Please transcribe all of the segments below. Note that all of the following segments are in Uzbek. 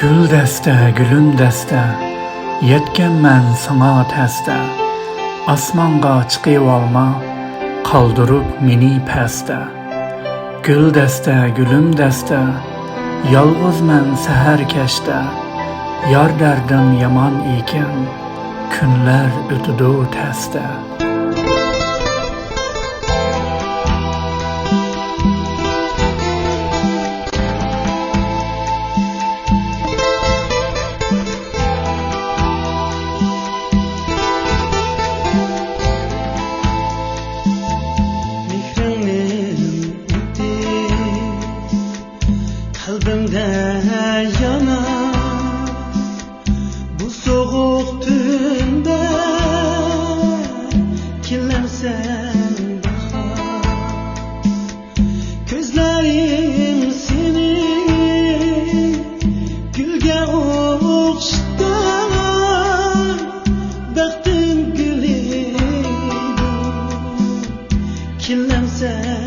Gül deste, gülüm deste, yetkenmen sana teste. Asmanga çıkıp alma, kaldırıp mini peste. Gül deste, gülüm deste, yalğız men seher keşte. Yar derdim yaman iken, günler ötüdü teste. Kalbimde yanar bu soğuk tünde, kirlensen bahar. Gözlerim seni gülge okşar, baktım gülüm kirlensen.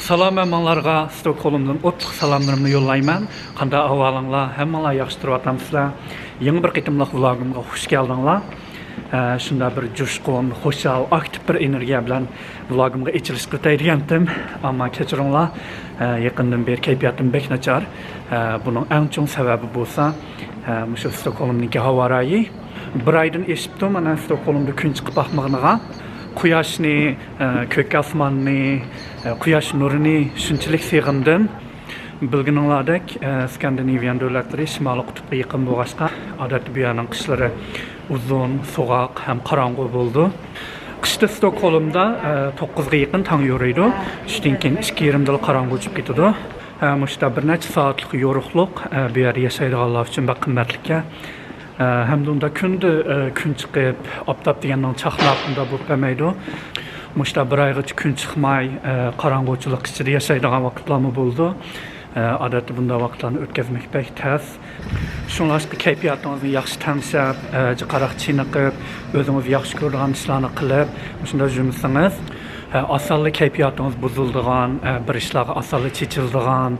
Salam əmanlarga Stockholmdan otluq salamlarımı yollayman. Qanda ahvalыңlar, hammalar yaxşı turib atamsızlar. Yeni bir qitimliq vlogimga xush keldinglar. Shunda bir jo'shqin, xo'shal, aktiv bir energiya bilan vlogimga ichilish qilib ammo kechiringlar, yaqindan beri kayfiyatim bek nachar. Buning eng chong sababi bo'lsa, shu Stockholmniki havo rayi. Bir oydan eshibdi mana Stockholmda kun chiqib boqmag'iniga. Quyoshni, ko'k osmonni, quyosh nurini shunchalik seg'indim. Bilganinglardek, Skandinaviya davlatlari shimoliy qutbga yaqin bo'lg'achqa, odatda bu yerning qishlari uzun, so'g'oq ham qorong'u bo'ldi. Qishda Stockholmda 9 ga yaqin tong yoriydi. Shundan keyin 2,5 yil qorong'u o'chib ketadi. Mushta bir necha soatlik yo'riqliq bu yerda yashaydiganlar uchun bir qimmatlikka. Hem de onda kun çıkıp, aptap degandan çaqnaqında bo'lib qolmaydi. Mushta bir oyga kun chiqmay, qorong'uchilik ichida yashaydigan vaqtlarmi bo'ldi. Odatda bunday vaqtlarni o'tkazmak pek tez. Shunlashqa kayfiyatingizni yaxshi tanishib, jiqaroq chiniqib, o'zingiz yaxshi ko'radigan ishlarni qilib, shunday yursangiz, osonlik kayfiyatingiz buzildigan, bir ishlarga osonlik chechildigan,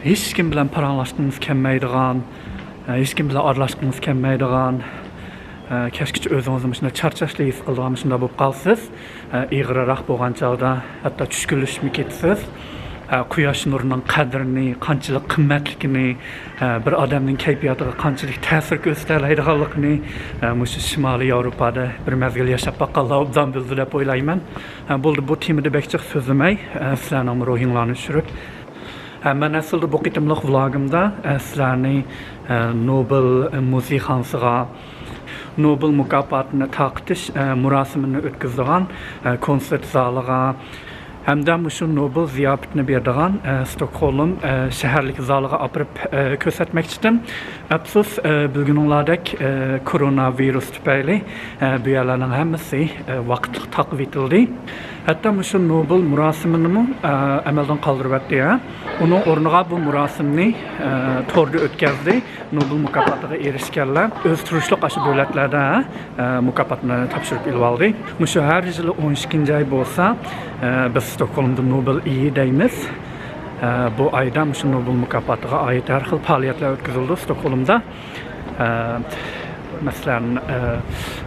hech kim bilan paranglashgingiz kelmaydigan, hech kim bilan aralashgingiz kelmaydigan, keşke o'zingizni shunday charchashli his qiladigan shunday bo'lib qolsiz, ig'riroq bo'lgan chog'da hatto tushkunlashib ketasiz. Quyosh nurining qadrini, qanchalik qimmatligini, bir odamning kayfiyatiga qanchalik ta'sir ko'rsatadiganligini mushu Shimoliy Yevropada bir mezgil yashab boqqanlar obdan bildi deb o'ylayman. Bo'ldi, bu temada bekchiq so'zlamay, sizlarning ruhinglarni tushirib, men aslida bu qitimliq vlogimda sizlarni Nobel musiqasiga, Nobel mukofotini taqdish murosimini o'tkazadigan konsert zaliga hamda shu Nobel ziyofatini beradigan Stockholm shaharlik zaliga olib ko'rsatmoqchidim. Afsus, bilganinglardek koronavirus tufayli bu yerlarning hammasi vaqtli taqib etildi. Hatta şu Nobel murasimini mi ameldan kaldırıp etti ya. Onun ornuğa bu murasimni torda ötkazdi. Nobel mukafatıga erişkenler öz turuşluq aşı dövlətlerde mukafotni topshirib ilib oldi. Şu her yılı 12 ay bolsa biz Stockholmda Nobel iyi deymiz. Bu ayda şu Nobel mukafatıga ait her xil fəaliyyətlər ötkazıldı Stockholmda. Mesela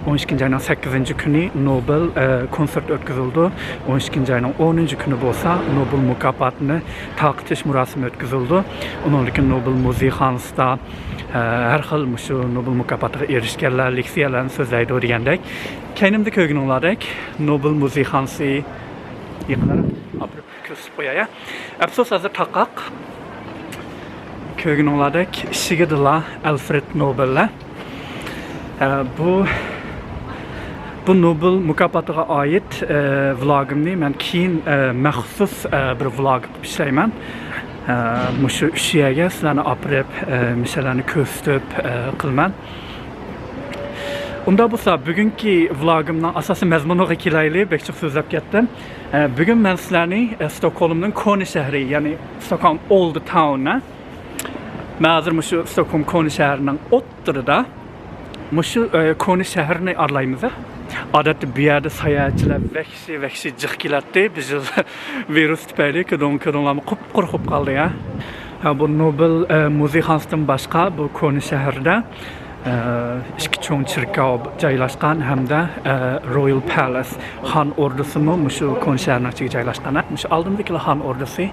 12. ayının 8. günü Nobel konsert ötkazıldı. 12. ayının 10. günü bolsa Nobel mukafatını taqtish murasimi ötkazıldı. Onunkin Nobel musiqasida her xil şu Nobel mukafatıga erişkenler leksiyalarni so'zlaydi degandek. Kaynimda ko'rganinglardek Nobel musiqasi yaqinlari aprib ko'rsatib qo'yay. Afsus hozir taqaq ko'rganinglardek ishigidila Alfred Nobel'lar. Bu Nobel mukafatıga ait vlogimni men keyin maxsus bir vlog ishlayman. Mushu ishga sizlarni opirib, misollarni ko'rsatib qilman. Unda bo'lsa bugungi vlogimning asosiy mazmuniga kelaylik, bekchiq so'zlab ketdim. Bugun men sizlarni Stockholmning Koni shahri, ya'ni Stockholm Old Town'a, men hozir mushu Stockholm Koni shahrining o'ttirida Mushu Koni shahrini arlaymiz. Odatda bu yerda sayohatchilar vahshiy jiq keladi. Biz virus tufayli ko'donlarni qurib qoldi ya. Bu Nobel musiqasidan boshqa bu Koni shahrida ikki cho'ng chirkov joylashgan hamda Royal Palace xon ordusi mushu Koni shahrining ichiga joylashgan. Mushu oldimdagi xon ordusi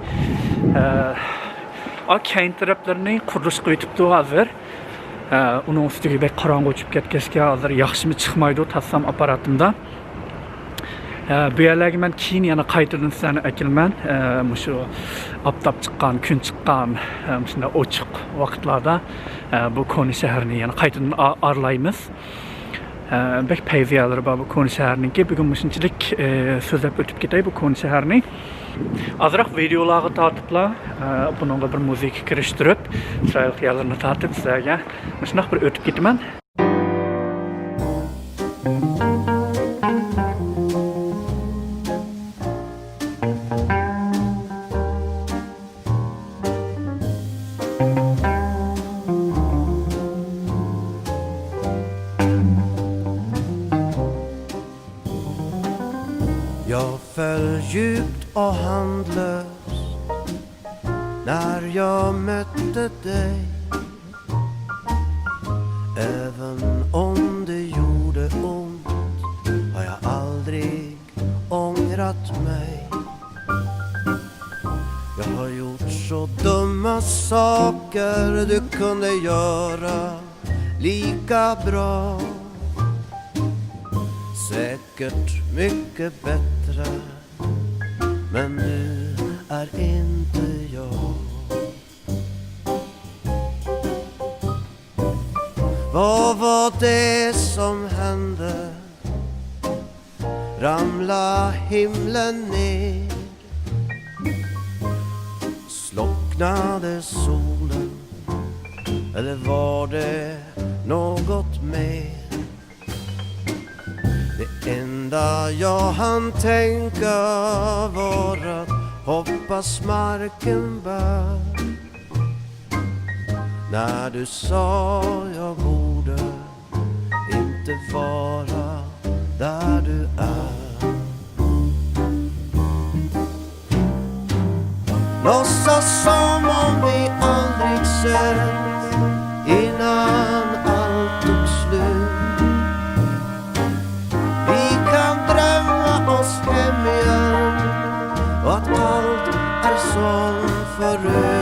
keyin taraflarning qurilishiga o'tibdi hozir. Onun üstüge bek qaranğı uçup ketkeşke hazır yaxşımı çıkmaydı tassam aparatimda. Bu yerlerge men keyin yana qaytadan sizlarni akilman. Mushu aptap chiqqan, kun chiqqan, shunday ochiq vaqtlarda bu Koni shahrini yana qaytadan arlaymiz. Bek payziyalar bu Koni shahriniki. Bugun shunchalik so'zlab o'tib ketay bu Koni shahrini. Azroq videolarga tortiblar, bunga bir musiqa kirishtirib, chiroyli xiyollarni tortib sizlarga shunday bir o'tib ketaman. Jag föll djupt och handlös när jag mötte dig. Även om det gjorde ont har jag aldrig ångrat mig. Jag har gjort så dumma saker, du kunde göra lika bra. Säkert mycket bättre, men nu är inte jag. Vad var det som hände? Ramla himlen ner? Slocknade solen? Eller var det något mer? Det enda jag hann tänka var att hoppas marken bär. När du sa jag borde inte vara där du är. Låtsas som om vi aldrig sett innan allt tog slut. Vi kan drömma oss hem igen och att allt är som förut.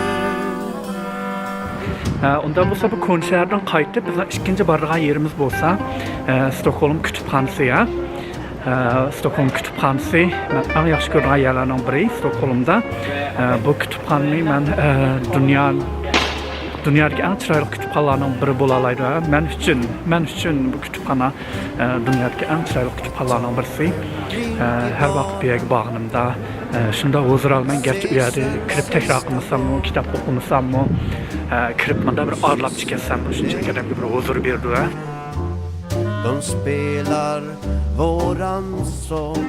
Unda bo'lsa bu Koni shahridan qaytib bizning ikkinchi borgan yerimiz bo'lsa Stockholm kutubxonasi ya. Stockholm kutubxonasi men eng yaxshi ko'rgan yerlarning biri Stockholmda. Bu kutubxonani men dunyodagi eng chiroyli kutubxonalarning biri bo'la oladi. Men uchun bu kutubxona dunyodagi eng chiroyli kutubxonalarning birisi. Her vaqt bu yerga borganimda shunda huzur olman, garchi u yerda kirib takror qilmasammi, kitob o'qimasammi, kirib manda bir arlab chiqarsam, shunchalik odamga bir huzur berdi. De spelar våran sång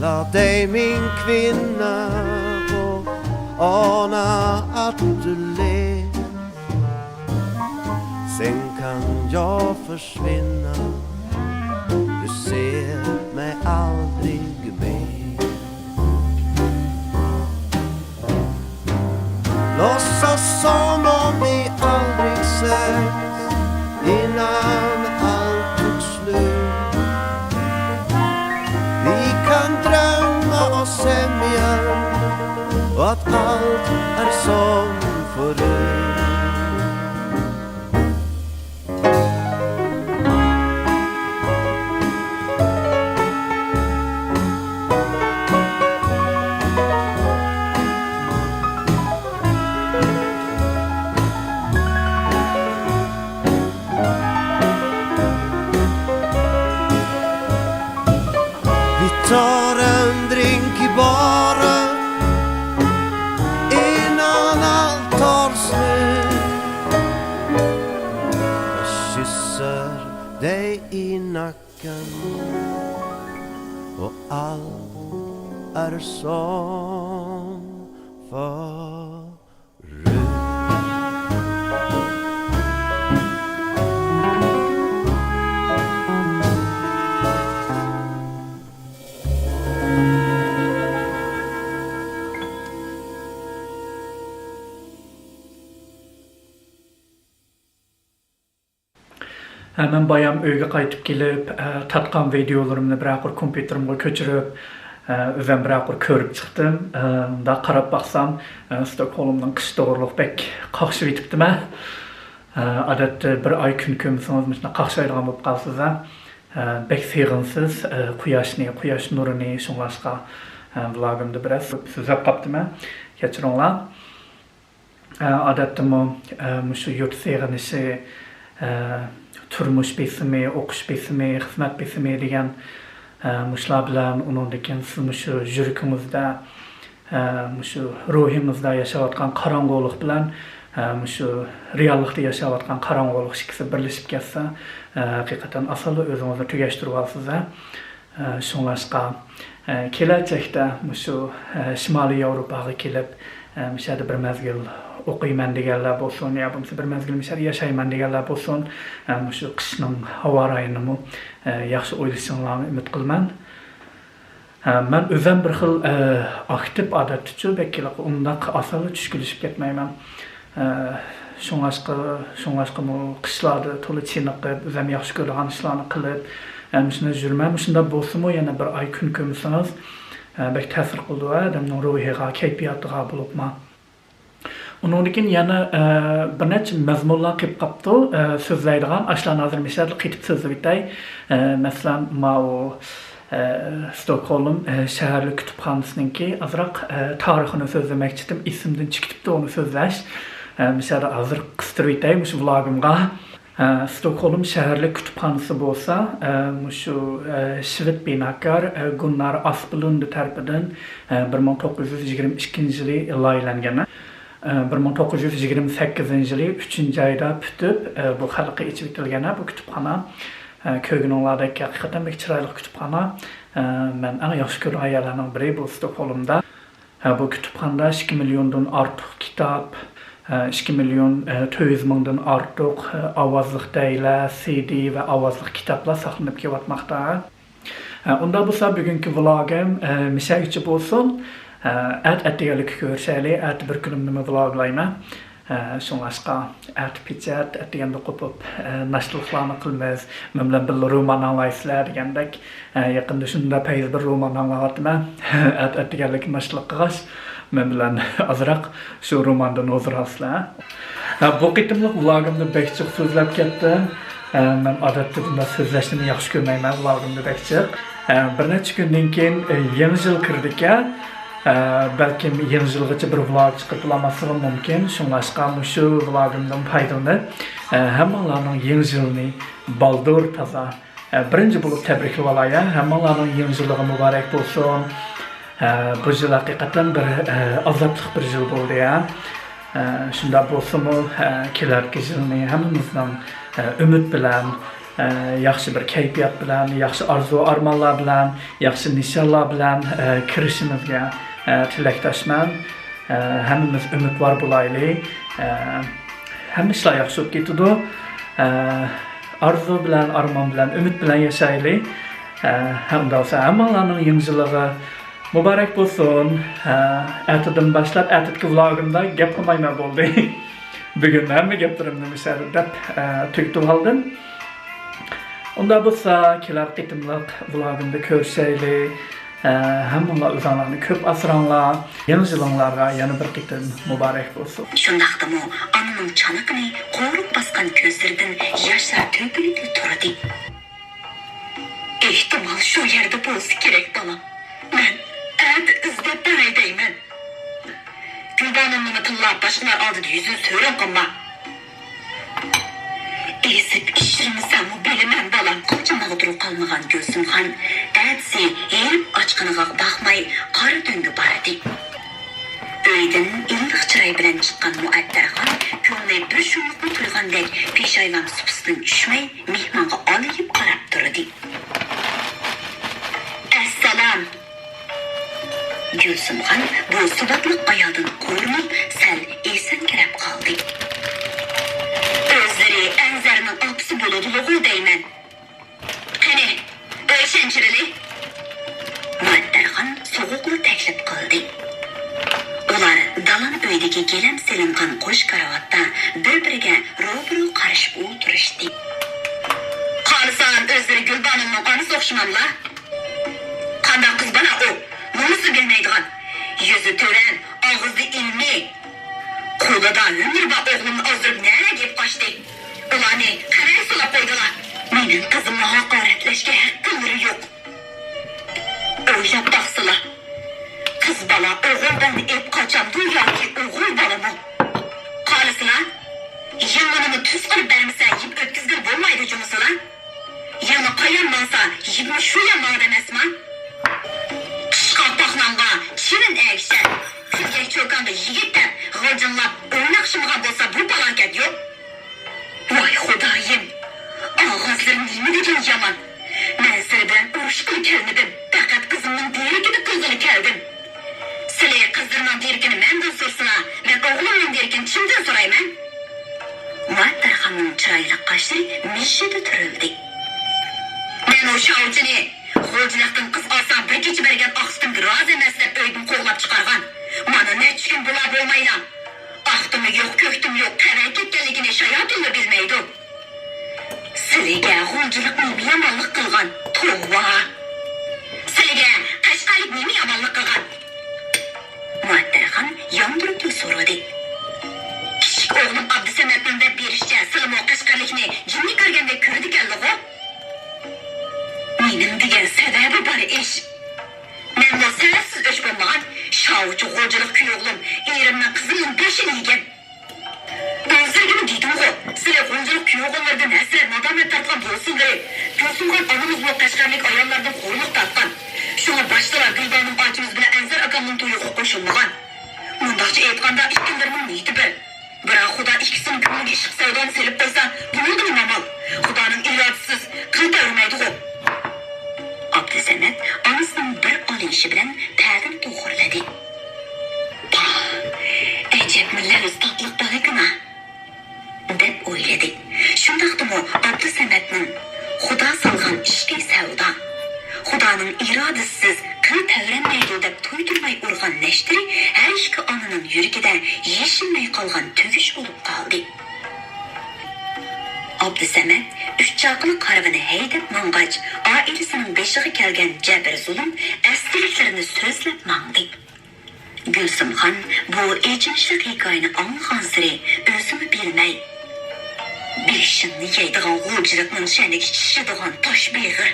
Hålla dig min kvinna och ana att du ler. Sen kan jag försvinna, du ser mig aldrig mer. Låtsas som om vi aldrig setts innan allt tog slut. Vi kan drömma oss hem igen och att allt är som förut. Tar en drink i baren innan allt tar slut. Jag kysser dig i nacken och allt är som förut. Men bayam öyge qaytıp kelip, tatkan videolarımni birakor kompüterimge köçürüp, özüm birakor körüp çıktım. Da qarap baksam, Stockholm'dan kış doğruluq bek qaqşıp etipdime. Adatda bir ay kun kömüsünüz mesela qaqşaydigan bolup qalsız. Bek seğinsiz, quyosh nurini şoňlaşqa vlogimda biraz süzep qapdime. Keçiringlar. Adatda şu yurt seğinişi, turmuş besimi, okuş besimi, hizmet besimi degan muşlar bilan unundikin şu yürükimizde, şu ruhimizde yaşayotgan qarang'ulik bilan şu reallikda yaşayotgan qarang'ulik ikisi birleşip ketsa, haqiqatan asalı özüňizni tügeştirip alsyz. Şoňlaşqa kelajakda şu Şimali Avrupaga kelip, müşäde bir mezgil okuyman deganlar bolsun, ya bo'lmasa bir mezgil müşäde yaşayman deganlar bolsun, şu qishning havo rayini yaxshi o'ylashinglarni umid qilaman. Men özüm bir xil aktiv adatçı bekliq undaq asalı tushkilishib ketmayman. Şoňlaşqa qishlarda to'la çiniqib, özüm yaxshi ko'rgan ishlarni qilib, shunda jurman. Shunda bolsa-mu yana bir ay kun ko'msangiz, bek ta'sir qildi va adamning ruhiga, kayfiyatiga bo'libman. Onunkin yana bir necha mazmunlar kelib qapti, so'zlaydigan, ashlarni hozir mishadil qetib so'zlab o'tay. Masalan, Stockholm shaharlik kutubxonasiningki azroq tarixini so'zlamoqchi edim, esimdan chiqibdi uni so'zlash. Mishada hozir qistirib o'tay shu vlogimga. Stockholm shaharlik kutubxonasi bo'lsa, shu shved binokor Gunnar Asplund tarafidan 1922-yili loyihalangan. 1928-yili 3-oyda bitib, bu xalqqa ichib etilgan bu kutubxona. Köygünonlardaki hakikaten bir chiroyli kutubxona. Men eng yaxshi ko'rgan ayarlarning biri bu Stockholmda. Bu kutubxonada 2 milliondan ortiq kitob, 2 milyon 200 mingdan ortiq ovozli daylar, CD va ovozli kitoblar saqlanib kelayotmoqda. Unda bo'lsa bugungi vlogim mishagicha bo'lsin. Atiyalik ko'rishaylik, bir kunim nima vloglayman. Şoňlaşqa pichat degende qo'pib nashliqlarni qilmiz. Men bilan bir roman anglaysizlar degandek, yaqinda shunda payz bir roman anglayapman. Deganlik nashliq qilgash, men bilan azroq shu romandan o'zirasizlar. Bu qitimliq vlogimda bekchiq so'zlab ketdim. Men odatda bunday so'zlashni yaxshi ko'rmayman vlogimda bekchiq. Bir necha kundan keyin yangi yil kirdi-ku. Belki yeni yılgacha bir vlog chiqib olmasligim mumkin. Şoňlaşqa şu vlogimdan foydalanib, hammalarning yeni yilini baldur taza birinci bolup tebriklep olaýa. Hammalarning yeni yılligi muborak bolsun. Bu yıl hakikaten bir azaplyk bir yıl boldy ya. Şunda bolsa-mu kelerki yılny hammamyzdan ümit bilen yaxshi bir kayfiyat bilan, yaxshi orzu armonlar bilan, yaxshi nishonlar bilan kirishimizga tilakdoshman. Hammamiz umidvor bo'laylik. Hamma ishlar yaxshi bo'lib ketadi. Arzu bilan, armon bilan, umid bilan yashaylik. Hamda olsa hammalarning yangilig'i muborak bo'lsin. Ertadan boshlab ertatgi vlogimda gap qilmayman bo'ldi. Bugun hamma gaplarimni misal deb tugitib oldim. Unda bo'lsa kelar qitimliq vlogimda ko'rishaylik. Hammalar o'zlarini ko'p asranglar. Yangi yilinglarga yana bir qitim muborak bo'lsin. Shundaqdimi onaning chaniqini qo'rib bosgan ko'zlaridan yoshlar to'kilib turadi. Ehtimol shu yerda bo'lsa kerak bolam. Men izlab baray deyman. Gulbanimni tillab boshqalar oldida yuzini so'rab qolma. Esib ishirmisanmi bilaman bolam. Qancha mag'dur qolmagan Gulsumxon atsi erib ochqiniga baxmay qora do'ngga boradi. Uydan illiq chiroy bilan chiqqan Muattarxon ko'ngli bir shumlikni to'ygandek peshaylam supisidan tushmay mehmonga olib qarab turdi. Assalom. Gulsumxon bu subatli ayoldan ko'rinib sal esankirab qoldi. O'zlari Anzarning opisi bo'ladi deyman. Qani, o'shanchirili. Muattarxon so'g'uqli taklif qildi. Ular dalan uydagi gelam selingan qo'sh karavotda bir-biriga ro'baro qarashib o'tirishdi. Qolsan o'zlari Gulbanimning onasi o'xshamanlar. Qanday qiz bana u? Bunisi bilmaydigan. Yuzi to'ran, og'zi ilmiy. Qo'lida umrba o'g'limni ozdirib nara deb qochdi. Ularni qaray solib qo'ydilar. Mening qizimni haqoratlashga haqqim yo'q. O'ylab baqsizlar. Qiz bola o'g'ildan ep qocham yoki o'g'il bolami? Qolisizlar? Yilini tuz qilib bermasa, yeb o'tkazgir bo'lmaydi jumusizlar. Yana qo'yamasa, yibni shu yomon emasmi? Qishqoqpoqnanga shirin ayshan, kulga cho'kanda yigitlar g'ijinlab o'ynaqshimg'a bo'lsa bu balokat yo'q. Voy xudoyim, og'izlarim nima degan yomon. Men siz bilan urush qilib kelmadim, faqat qizimning derigini qilgani keldim. Sizlar qizimning derigini mendan so'rasizlar, men o'g'limning derigini kimdan so'rayman? Muattarxonning chiroyli qoshlari mishida turildi. Men o'sha ovchini xo'jalikdan qiz olsam bir kecha bergan oqstim rozi emas deb uydan qo'g'lab chiqargan. Mana necha kun bo'la bo'lmayman. Oqtimi yo'q, ko'ktim yo'q, qanday ketganligini shayotinni bilmaydi. Sizlarga xo'jalikni yomonlik qilgan. Tova. Sizlarga qashqalik nima yomonlik qilgan? Muattarxon yondirib so'radi. Kichik o'g'lim Abdusamatning deb berishcha, Silmo qashqarlikni jinni ko'rganda ko'rdi-ku. Mening degan sababi bor ish. Men bu sababsiz ish bo'lmagan, shovchi xo'jalik kuyovlim, erimning qizining beshini yegan. O'zligini deydim-ku, sizlar xo'jalik kuyovlardan hasrat nadomat tortgan bo'lsinlar. Gulsumxon onamiz bu qashqarlik ayollardan xo'rliq tortgan. Shuni boshlar Gulbanim ochimiz bilan Anzar akamning to'yiga qo'shilmagan. Mundaqcha aytganda ikkilarning niyati bir. Biroq Xudo ikkisini ko'ngliga ishq savdoni selib qo'ysa, bu nima amal? Xudoning irodasiz qildirmaydi-ku. Abdusamat onasining bir olishi bilan ta'zim to'g'riladi. Ajab millar ustaqliq barakana deb o'yladi. Shundaqdimi Abdusamatning Xudo solgan ishga savdo, Xudoning irodasiz qil tavranmaydi deb to'ydirmay urgan nashtiri har ikki onaning yuragida yeshilmay qolgan tugish bo'lib qoldi. Abdusamat uchchoqli qarvini haydab mang'ach, oilasining beshiga kelgan jabr zulm asliklarini so'zlab mangdi. Gulsumxon bu ejinshli hikoyani anglagan siri o'zini bilmay, beshinni yeydigan g'uljilikning shaniga shishadigan tosh beg'ir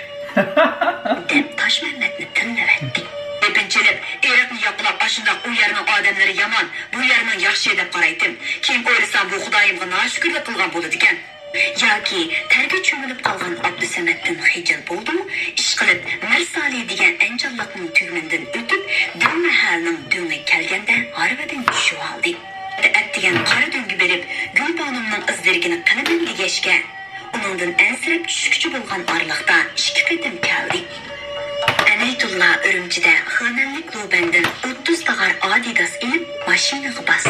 deb Toshmamatni tillavatdi. Ko'pinchalik erakni yoqlab ashundoq u yerning odamlari yomon, bu yerning yaxshi deb qaraydim. Keyin o'ylasam bu Xudoyimga noshukrlik qilgan bo'ladi ekan. Yoki targa cho'milib qolgan Abdusamatdan hijil bo'ldimi, ish qilib Mirsali degan anjallaqning tugmindan o'tib, Dilmahalning do'ngi kelganda harvadan tushib oldi. Attigan qora do'ngi berib, Gulbanimning izdirgini qilib degashga, uningdan ansirab tushib Abdulla Ürümçide xonanlik Lubendin 30 tağar Adidas ilip maşinaga bastı.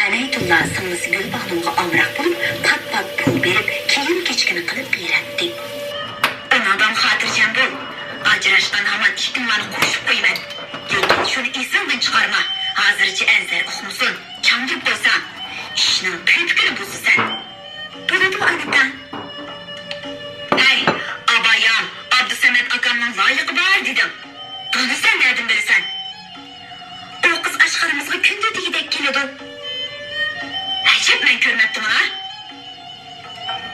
Anaytulla sınlısı Gülbağlımga amraq bulup pat pul berip kiyim keçkini qilib beretdi. Onadan xatirjam bol. Ajrashgan haman ishtimlarni qo'shib qo'yman. Lekin shuni esingdan chiqarma. Hozircha anzar uqmusun. Kam deb qo'ysam, ishning fikri buzisan. Bo'ladi aniqdan. Hey, abayam, Abdusamet akamning loyiqi bor dedim. Buni sen nereden bilasan? O kız aşklarımızga kunda degidek keladi. Ajab men ko'rmabdim ha?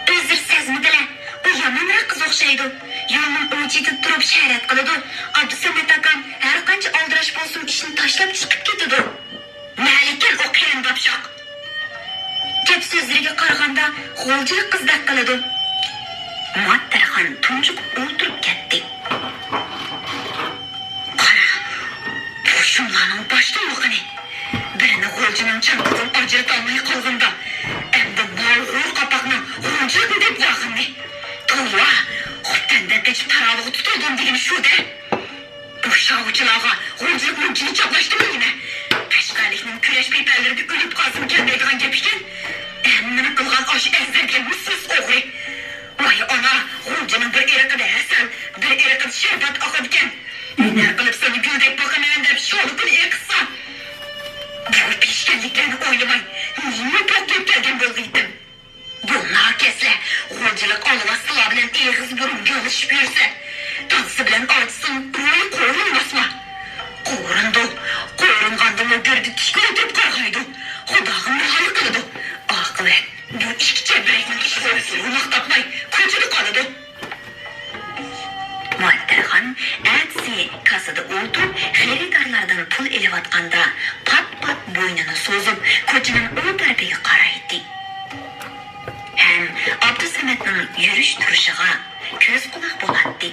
Özür sezmidilar. O yamanroq qiz o'xshaydi. Yo'lning o'chida turib shayrat qiladi. Abdusamet akam har qancha oldirash bo'lsin ishni tashlab chiqib ketadi. Malikan o qiyin dopshoq. Gap so'zlariga qaraganda g'o'ljilik qizdek qiladi. Muattarxon tunjiq o'ltirib ketdi. Qara, bu shumlarning boshdan o'qini. Birini g'o'ljining chanqidan ajratolmay qolganda, endi bolg'ur qapaqni g'o'ljilik deb yaqindi. To'g'ri, xottandan kechib tarovih tutildim degan shu-da. Bu shovchilarga g'o'ljilikni jini choplashdimi yine? Qashqarlikning kurash payparlarida o'lib qolsin kelmaydigan gap ekan. Nima qilgan osh ezdirgan siz o'g'ri. Vay ana, g'o'ljining bir eriqida hasal, bir eriqida sharbat oqadigan. Nima qilib seni guldek boqaman deb sho'lqin eqsam. Bu pishganliklarni o'ylamay, nima to'xtab kelgan bo'lg'iydim. Bu nakesle, g'o'ljilik olvaslar bilan eg'iz burun yolishib yursa, tansi bilan ochsin, qo'y qo'rinmasma. Qo'rindi, qo'ringanda o'girdi tishko'rib qarg'aydi. Xudog'imni hal qiladi. Oqibat, bu ikki chabirakning ishlarisi uloq topmay, ko'chada qoladi. Muattarxon atsi kasada o'tirib, xaridorlardan pul elayotganda pat bo'ynini so'zib, ko'chaning u tarafiga qaraydi. Hem Abdusametning yurish turishiga ko'z quloq bo'ladi.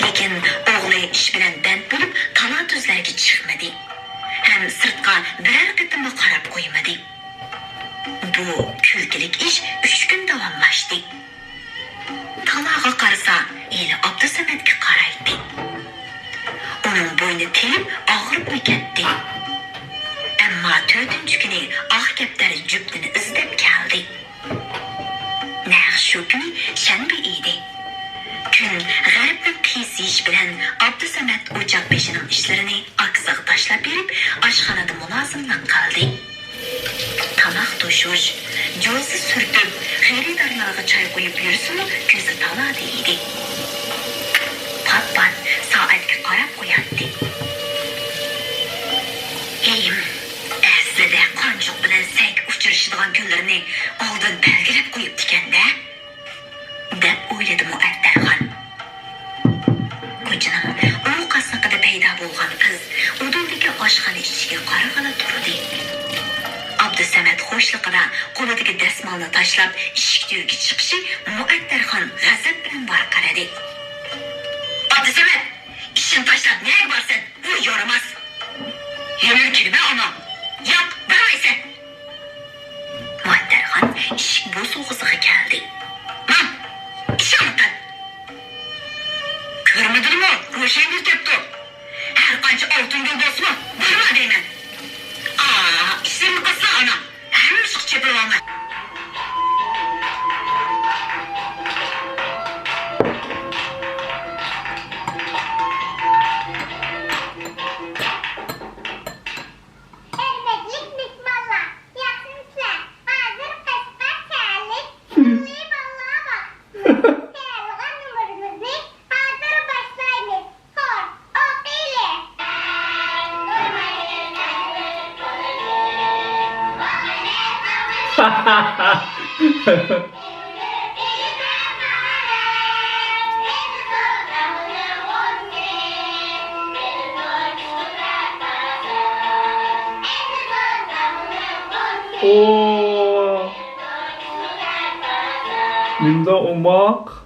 Lekin o'g'li ish bilan band bo'lib, talatuzlarga chiqmadi. Hem sirtqa biror qitim qarab qo'ymadi. Bu kulgilik ish 3 kun davomlashdi. Talaga qarasa, eli Abdusametga qaraydi. Uning bo'yni telib, og'rib ketdi. Ammo 4-chi kuni oq kaptari jubtini izlab keldi. Shu kuni shanba edi. Kun g'arbning qiysish bilan Abdusamet o'choq peshining ishlarini aksiga tashlab berib, oshxonada mulozimlik qildi. Tamoq to'shish, jo'zi surtib, xaridorlarga choy qo'yib yursin, ko'zi taladi edi. Pat soatga qarab qo'yardi. Eyim, aslida qonchiq bilan sank uchrashadigan kunlarni oldin belgilab qo'yib tikanda deb o'yladi Muattarxon. Ko'chaning u qasnaqida paydo bo'lgan qiz udumdagi oshxona ishiga qarag'ala turdi. Abdusamet xo'shliqida qo'lidagi dasmolni tashlab eshik tuyiga chiqishi Muattarxon g'azab bilan varqaradi. Abdusamet, ishni tashlab nega borsan? Bu yo'ramas. Yurib kirma ona. Yo'q, bormaysan. Muattarxon eshik bo'sug'isiga keldi. İşaretten. Görmedin mi? Roşengiz tepti. Her kanca altın yol bosu mu? Durma deymen. İşte mi kızsa ana? Hem ışık çepil olma. Oo. Linda Omak.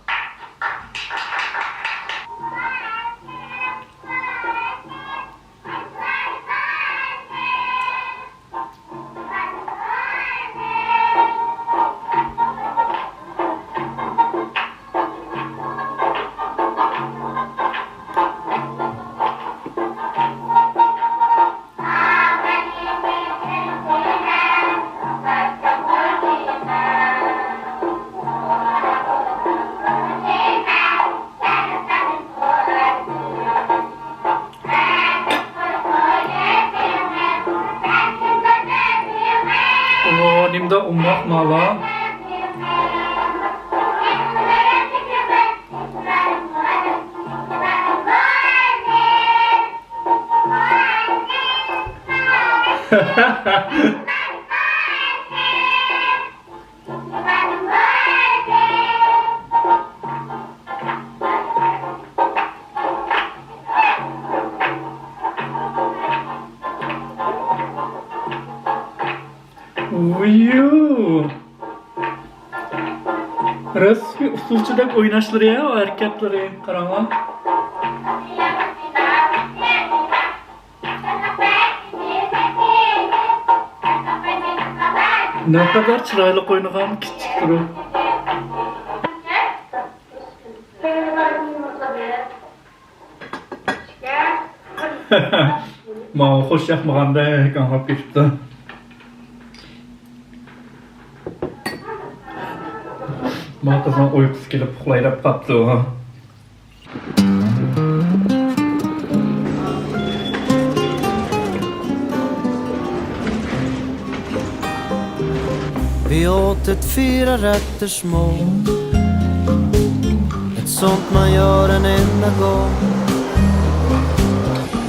ummaq mala. Uyuu. Resmi usulçudak oynaşları ya, o hareketleri karama. Ne kadar çıraylık oynagan küçük duru. Ma hoş yapmaganda kanhap geçti. Ma kızın uykusu gelip uxlayıp kaptı o. Vi åt ett 4-rättersmål, ett sånt man gör en enda gång.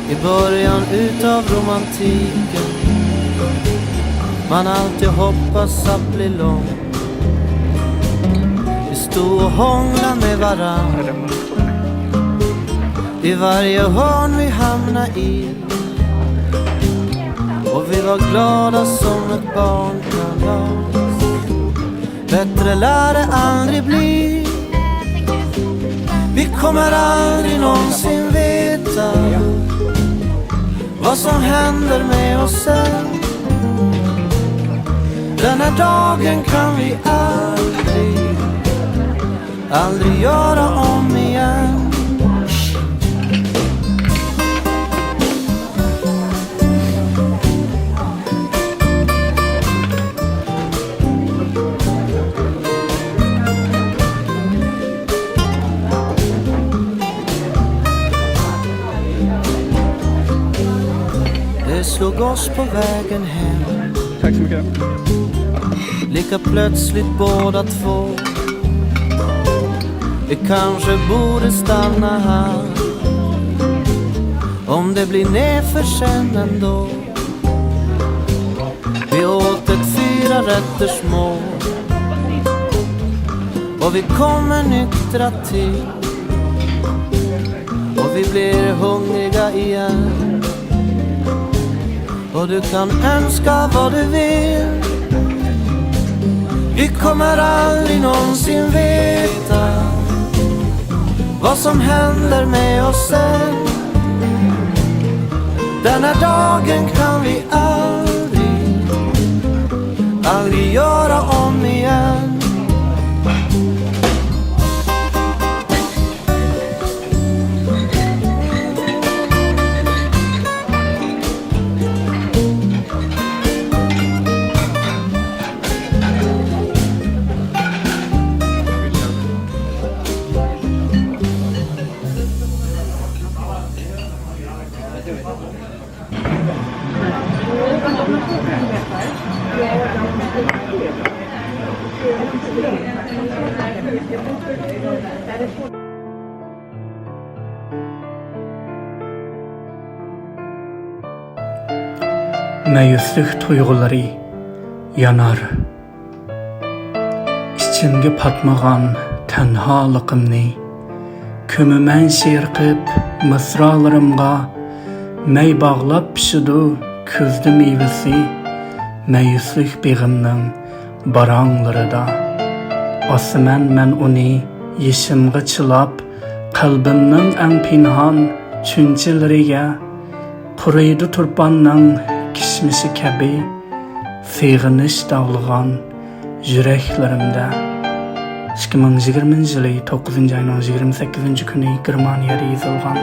I början utav romantiken man alltid hoppas att bli lång. Vi stod och hånglade med varann i varje hörn vi hamnade i. Och vi var glada som ett barnkalas. Bättre lär det aldrig bli. Vi kommer aldrig någonsin veta vad som händer med oss sen. Den här dagen kan vi aldrig göra om igen. Det slog oss på vägen hem. Tack så mycket. Lika plötsligt båda två. Vi kanske borde stanna här, om det blir nerför sen ändå. Vi åt ett 4-rättersmål och vi kommer nyktra till. Och vi blir hungriga igen. Och du kan önska vad du vill. Vi kommer aldrig någonsin veta vad som händer med oss sen. Den här dagen kan vi aldrig göra om igen. Məyusluq tuyğuları yanar. İçimge patmağan tenhalıqımni kömümən şerqib mısralarımga məy bağlap pişidu küzdü meyvesi məyusluq beğimnin baranlarıda. Asımən mən onu yeşimge çılap qalbimnin en pinhan çünçileriga quruydu turpanның kişmişi kabi sığınış dağılğan yüreklerimde. 2020 yılı 9. ayının 28. günü Germaniyada yazılgan